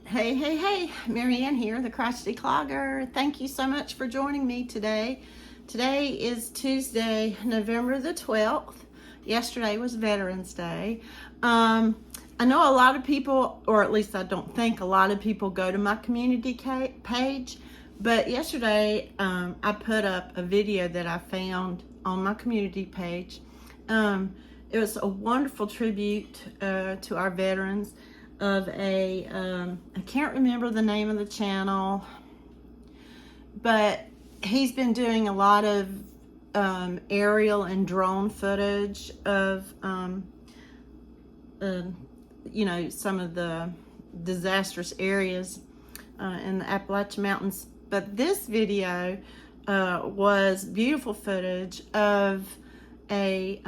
Hey, hey, hey, Marieanne here, the Crochety Clogger. Thank you so much for joining me today. Today is Tuesday, November the 12th. Yesterday was Veterans Day. I know a lot of people, or at least I don't think a lot of people go to my community page, but yesterday I put up a video that I found on my community page. It was a wonderful tribute to our veterans of I can't remember the name of the channel, but he's been doing a lot of aerial and drone footage of some of the disastrous areas in the Appalachian Mountains. But this video was beautiful footage of a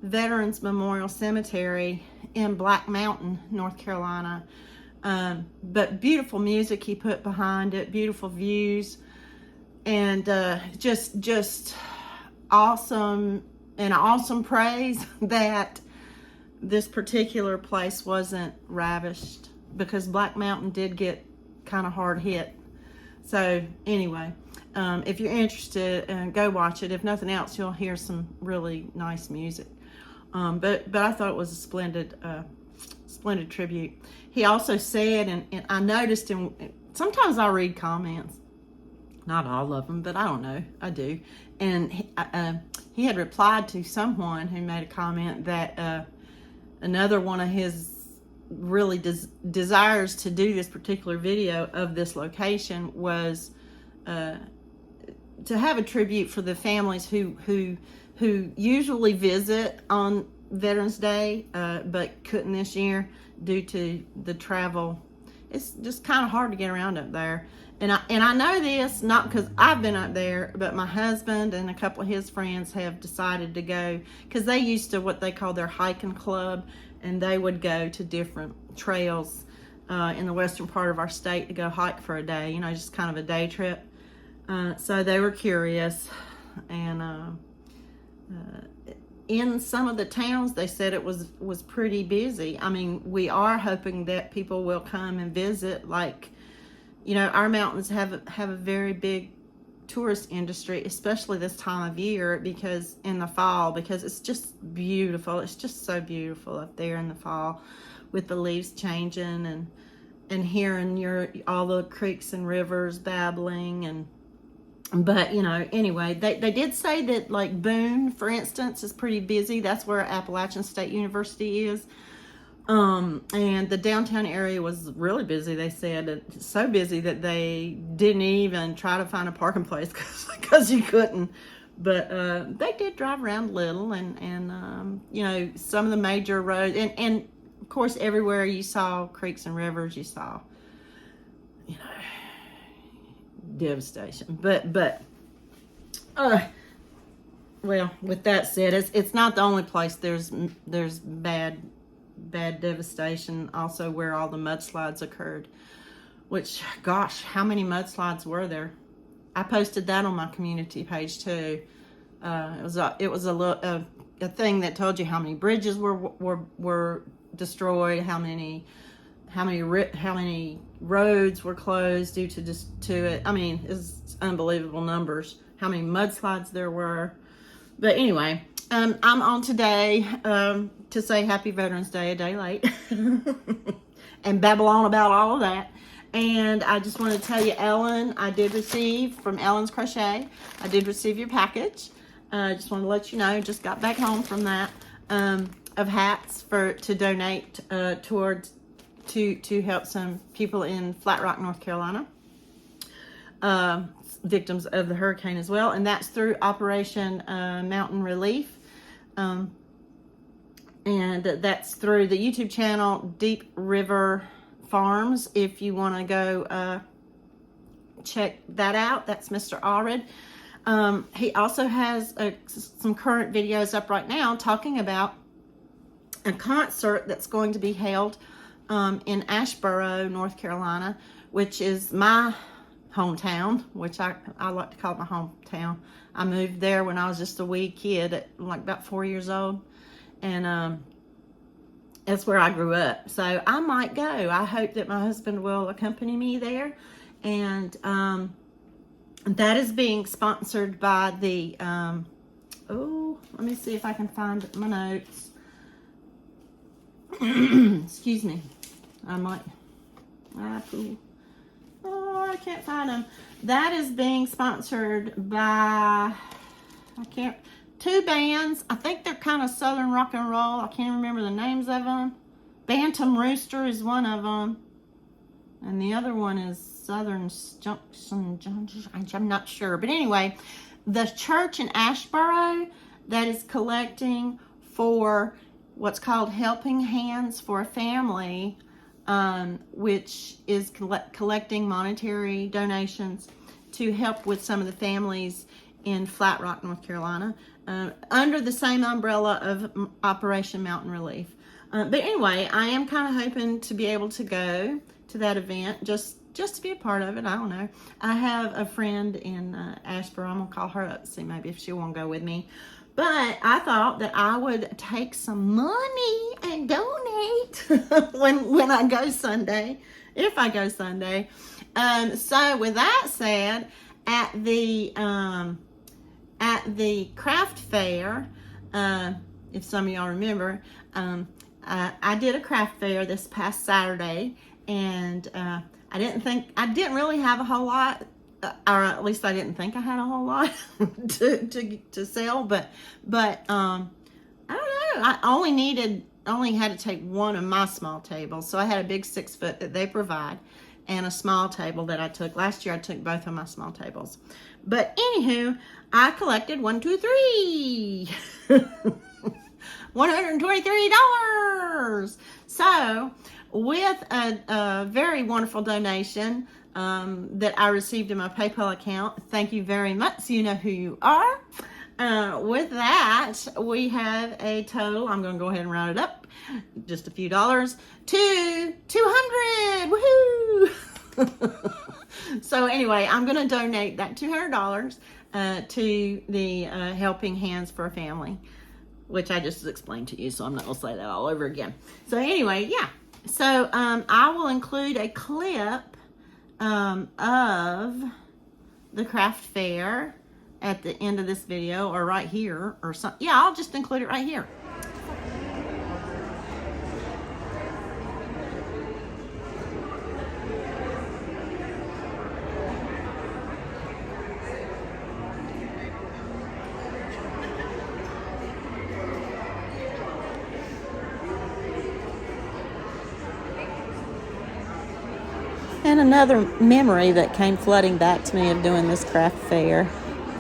Veterans Memorial Cemetery in Black Mountain, North Carolina. But beautiful music he put behind it, beautiful views, and just awesome, and awesome praise that this particular place wasn't ravished, because Black Mountain did get kind of hard hit. So anyway, if you're interested, go watch it. If nothing else, you'll hear some really nice music. But I thought it was a splendid tribute. He also said, and I noticed, and sometimes I read comments, not all of them, but I don't know, I do. And he had replied to someone who made a comment that another one of his really desires to do this particular video of this location was to have a tribute for the families who usually visit on Veterans Day, but couldn't this year due to the travel. It's just kind of hard to get around up there. And I know this, not because I've been up there, but my husband and a couple of his friends have decided to go, because they used to what they call their hiking club, and they would go to different trails in the western part of our state to go hike for a day, just kind of a day trip. So they were curious, and in some of the towns, they said it was pretty busy. I mean, we are hoping that people will come and visit. Like, our mountains have a very big tourist industry, especially this time of year, because in the fall, because it's just beautiful. It's just so beautiful up there in the fall, with the leaves changing and hearing all the creeks and rivers babbling. But anyway, they did say that, like, Boone, for instance, is pretty busy. That's where Appalachian State University is. And the downtown area was really busy, they said. So busy that they didn't even try to find a parking place because you couldn't. But they did drive around a little, and some of the major roads, and of course everywhere you saw creeks and rivers, you saw devastation. But well, with that said, it's not the only place there's bad devastation. Also where all the mudslides occurred, which, gosh, how many mudslides were there? I posted that on my community page too. It was a thing that told you how many bridges were destroyed, how many roads were closed due to it. I mean, it's unbelievable numbers, how many mudslides there were. But anyway, I'm on today to say Happy Veterans Day a day late and babble on about all of that. And I just want to tell you, Ellen, I did receive from Ellen's Crochet, I did receive your package. I just want to let you know, just got back home from that, of hats to donate towards to help some people in Flat Rock, North Carolina, victims of the hurricane as well. And that's through Operation Mountain Relief. And that's through the YouTube channel Deep River Farms. If you want to go check that out, that's Mr. Allred. He also has some current videos up right now talking about a concert that's going to be held in Asheboro, North Carolina, which is my hometown, which I like to call my hometown. I moved there when I was just a wee kid, at like about 4 years old, and That's where I grew up. So I might go. I hope that my husband will accompany me there. And that is being sponsored by the, oh, let me see if I can find my notes. Excuse me. I might, oh, I can't find them. That is being sponsored by, two bands. I think they're kind of Southern rock and roll. I can't remember the names of them. Bantam Rooster is one of them. And the other one is Southern Junction. I'm not sure. But anyway, the church in Asheboro that is collecting for what's called Helping Hands for a Family, which is collecting monetary donations to help with some of the families in Flat Rock, North Carolina, under the same umbrella of Operation Mountain Relief. But anyway, I am kind of hoping to be able to go to that event, just to be a part of it. I don't know. I have a friend in Asheboro. I'm going to call her up to see maybe if she won't go with me. But I thought that I would take some money and donate when I go Sunday, if I go Sunday. So with that said, at the craft fair, if some of y'all remember, I did a craft fair this past Saturday, and I didn't really have a whole lot, or at least I didn't think I had a whole lot to sell, but I don't know. I only had to take one of my small tables, so I had a big 6-foot that they provide, and a small table that I took. Last year I took both of my small tables. But anywho, I collected $123. So with a very wonderful donation that I received in my PayPal account, thank you very much. You know who you are. With that, we have a total, I'm going to go ahead and round it up, just a few dollars, to $200. Woohoo! So anyway, I'm going to donate that $200 to the Helping Hands for a Family, which I just explained to you, so I'm not going to say that all over again. So anyway, yeah. So I will include a clip of the craft fair at the end of this video, or right here, or something. Yeah, I'll just include it right here. And another memory that came flooding back to me of doing this craft fair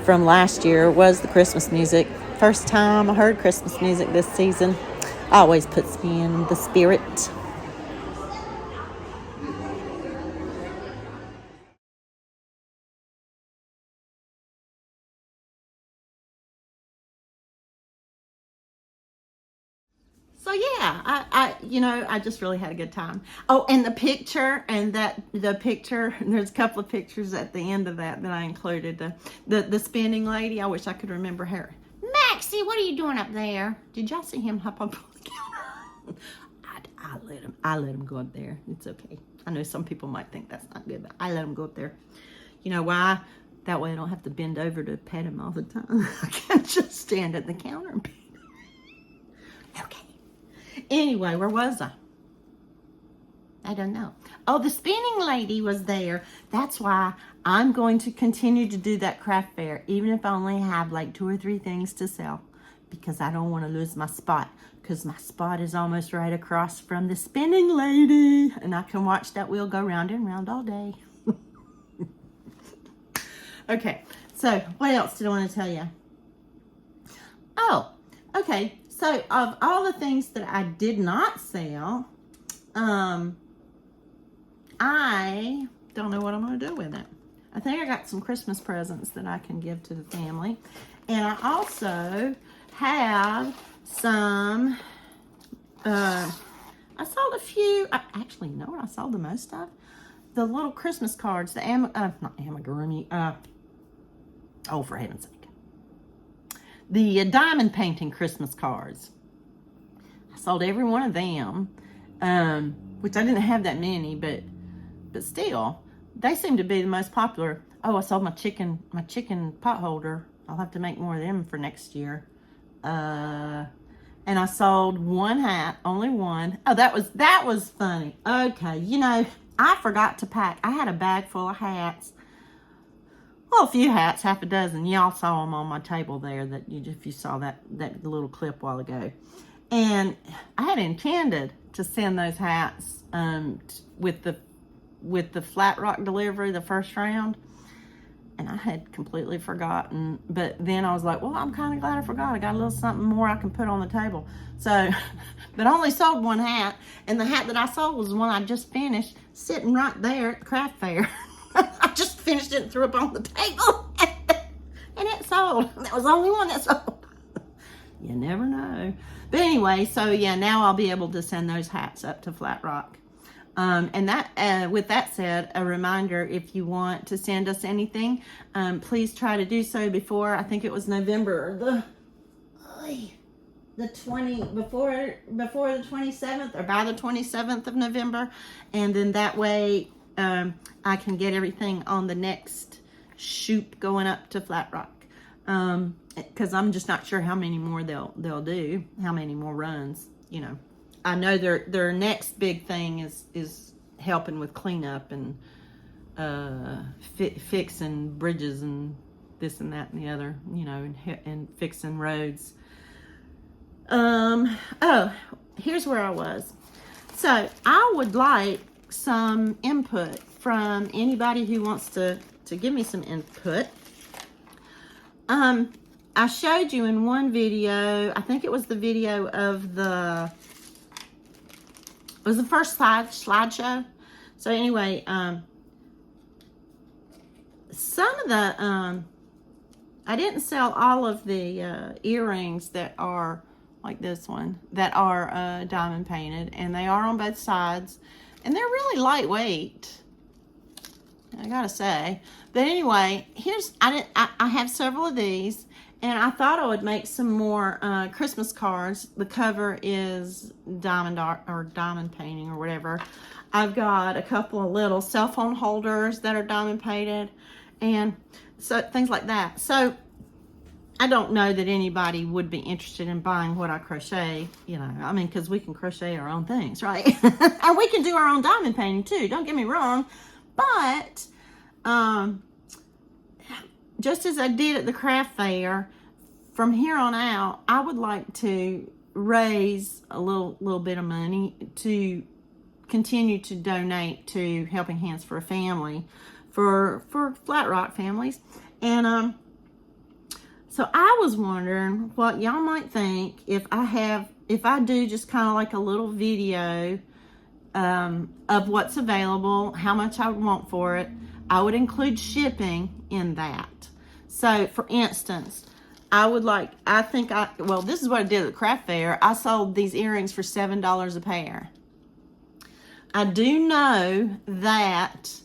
from last year was the Christmas music. First time I heard Christmas music this season. Always puts me in the spirit. So yeah, I just really had a good time. Oh, and the picture, and there's a couple of pictures at the end of that I included. The spinning lady, I wish I could remember her. Maxie, what are you doing up there? Did y'all see him hop up on the counter? I let him go up there. It's okay. I know some people might think that's not good, but I let him go up there. You know why? That way I don't have to bend over to pet him all the time. I can just stand at the counter and pet him. Okay. Anyway, where was I? I don't know. Oh, the spinning lady was there. That's why I'm going to continue to do that craft fair, even if I only have like 2 or 3 things to sell, because I don't want to lose my spot, because my spot is almost right across from the spinning lady, and I can watch that wheel go round and round all day. Okay, so what else did I want to tell you? Oh, okay. So of all the things that I did not sell, I don't know what I'm going to do with it. I think I got some Christmas presents that I can give to the family. And I also have some, I sold a few, actually, you know what I sold the most of? The little Christmas cards, not amigurumi, oh, for heaven's sake. The diamond painting Christmas cards. I Sold every one of them, which I didn't have that many, but still, they seem to be the most popular. Oh, I sold my chicken pot holder. I'll have to make more of them for next year. And I sold one hat, only one. Oh, that was funny. Okay, you know, I forgot to pack. I had a bag full of hats. Well, a few hats, half a dozen. Y'all saw them on my table there. If you saw that little clip a while ago. And I had intended to send those hats with the Flat Rock delivery, the first round. And I had completely forgotten. But then I was like, well, I'm kind of glad I forgot. I got a little something more I can put on the table. So, but I only sold one hat. And the hat that I sold was the one I just finished, sitting right there at the craft fair. I just finished it and threw it on the table. And it sold. That was the only one that sold. You never know. But anyway, so yeah, now I'll be able to send those hats up to Flat Rock. And that, with that said, a reminder, if you want to send us anything, please try to do so before, I think it was November, the 20, before the 27th or by the 27th of November. And then that way, I can get everything on the next shoot going up to Flat Rock. Cause I'm just not sure how many more they'll do, how many more runs, you know. I know their next big thing is helping with cleanup and fixing bridges and this and that and the other, you know, and fixing roads. Oh, here's where I was. So I would like some input from anybody who wants to give me some input. I showed you in one video, I think it was the video of it was the first slideshow. So anyway, some of the, I didn't sell all of the earrings that are like this one, that are diamond painted, and they are on both sides, and they're really lightweight, I gotta say. But anyway, I have several of these, and I thought I would make some more Christmas cards. The cover is diamond art or diamond painting or whatever. I've got a couple of little cell phone holders that are diamond painted, and so things like that. So I don't know that anybody would be interested in buying what I crochet, you know. I mean, because we can crochet our own things, right? And we can do our own diamond painting too, don't get me wrong. But just as I did at the craft fair, from here on out, I would like to raise a little bit of money to continue to donate to Helping Hands for a Family, for Flat Rock families. And so I was wondering what y'all might think if I do just kind of like a little video of what's available, how much I would want for it. I would include shipping in that. So for instance, well, this is what I did at the craft fair. I sold these earrings for $7 a pair. I do know that,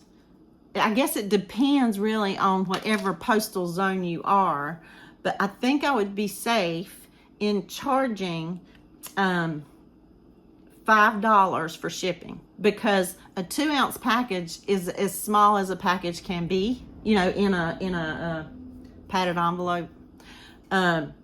I guess it depends really on whatever postal zone you are, but I think I would be safe in charging $5 for shipping, because a 2-ounce package is as small as a package can be, you know, in a padded envelope. Is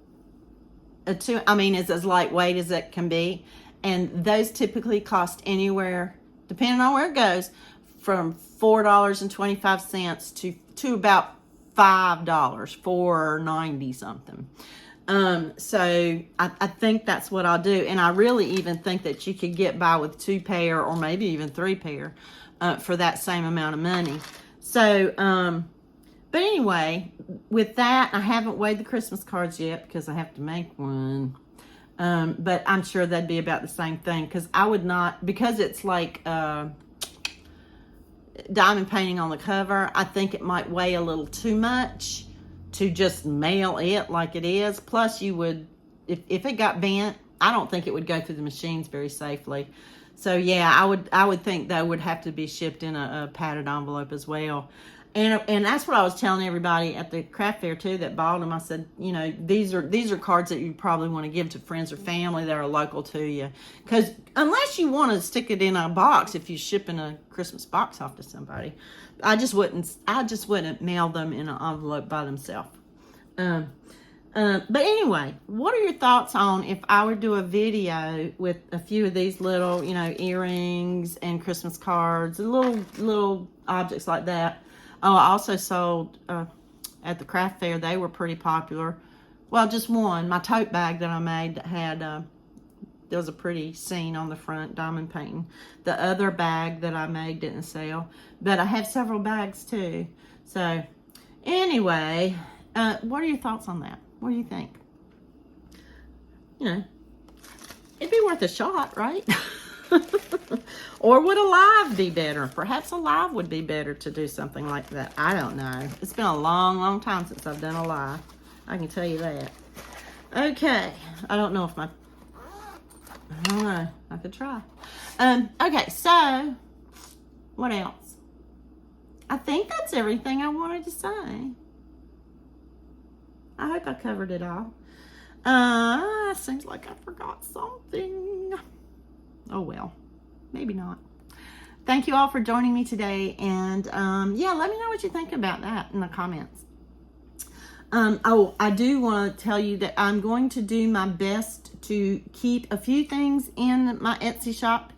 as lightweight as it can be, and those typically cost anywhere, depending on where it goes, from $4.25 to about $5, $4.90 something. So I think that's what I'll do, and I really even think that you could get by with 2 pair or maybe even 3 pair for that same amount of money. So but anyway, with that, I haven't weighed the Christmas cards yet because I have to make one. But I'm sure that'd be about the same thing, because I would not, because it's like diamond painting on the cover, I think it might weigh a little too much to just mail it like it is. Plus you would, if it got bent, I don't think it would go through the machines very safely. So yeah, I would think that would have to be shipped in a padded envelope as well. And that's what I was telling everybody at the craft fair too that bought them. I said, you know, these are cards that you probably want to give to friends or family that are local to you, because unless you want to stick it in a box, if you're shipping a Christmas box off to somebody, I just wouldn't mail them in an envelope by themselves. But anyway, what are your thoughts on if I were to do a video with a few of these little, you know, earrings and Christmas cards and little objects like that? Oh, I also sold at the craft fair. They were pretty popular. Well, just one. My tote bag that I made that had, there was a pretty scene on the front, diamond painting. The other bag that I made didn't sell. But I have several bags too. So, anyway, what are your thoughts on that? What do you think? You know, it'd be worth a shot, right? Or would a live be better? Perhaps a live would be better to do something like that. I don't know. It's been a long, long time since I've done a live. I can tell you that. Okay. I don't know if I don't know. I could try. Okay, so what else? I think that's everything I wanted to say. I hope I covered it all. Seems like I forgot something. Oh well, maybe not. Thank you all for joining me today, and yeah, let me know what you think about that in the comments. Oh, I do want to tell you that I'm going to do my best to keep a few things in my Etsy shop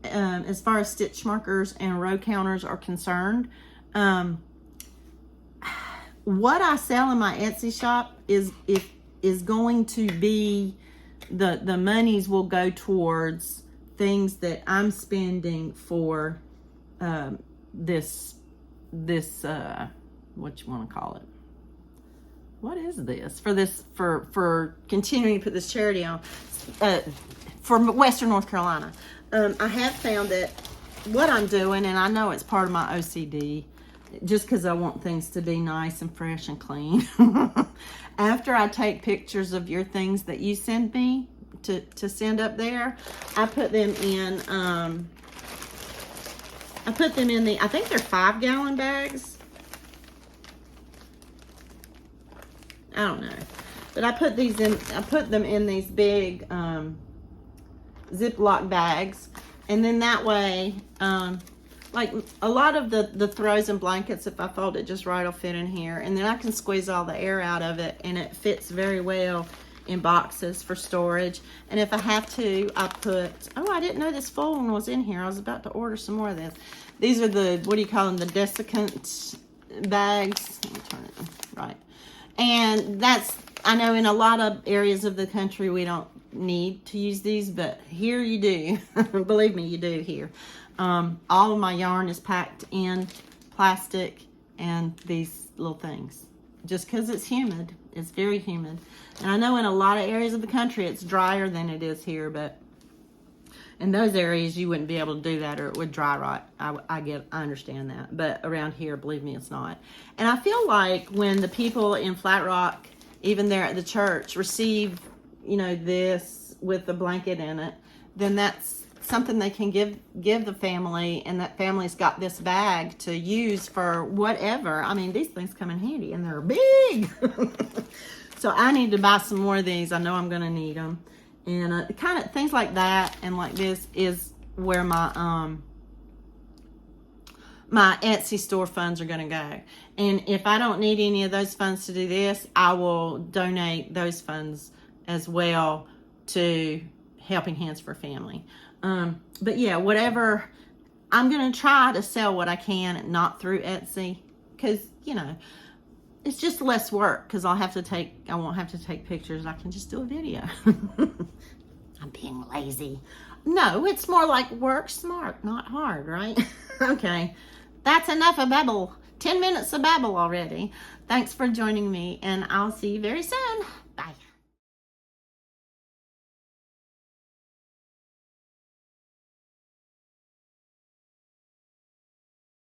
as far as stitch markers and row counters are concerned. What I sell in my Etsy shop is going to be the monies will go towards things that I'm spending for this what you want to call it? What is this? For continuing to put this charity on for Western North Carolina. I have found that what I'm doing, and I know it's part of my OCD, just because I want things to be nice and fresh and clean. After I take pictures of your things that you send me to send up there, I put them in I think they're 5-gallon bags. I don't know, but I put them in these big Ziploc bags, and then that way, like a lot of the throws and blankets, if I fold it just right, will fit in here, and then I can squeeze all the air out of it, and it fits very well in boxes for storage. And if I have to, I put, oh, I didn't know this full one was in here. I was about to order some more of this. These are the, what do you call them, the desiccant bags. Let me turn it right. And that's, I know in a lot of areas of the country we don't need to use these, but here you do. Believe me, you do here. All of my yarn is packed in plastic and these little things, just because it's humid. It's very humid. And I know in a lot of areas of the country it's drier than it is here, but in those areas you wouldn't be able to do that, or it would dry rot. I understand that. But around here, believe me, it's not. And I feel like when the people in Flat Rock, even there at the church, receive, you know, this with the blanket in it, then that's something they can give the family, and that family's got this bag to use for whatever. I mean, these things come in handy, and they're big. So I need to buy some more of these. I know I'm going to need them. And kind of things like that and like this is where my my Etsy store funds are going to go. And if I don't need any of those funds to do this, I will donate those funds as well to Helping Hands for Family. But yeah, whatever, I'm going to try to sell what I can, not through Etsy, because, you know, it's just less work, because I won't have to take pictures. I can just do a video. I'm being lazy. No, it's more like work smart, not hard, right? Okay, that's enough of babble. 10 minutes of babble already. Thanks for joining me, and I'll see you very soon.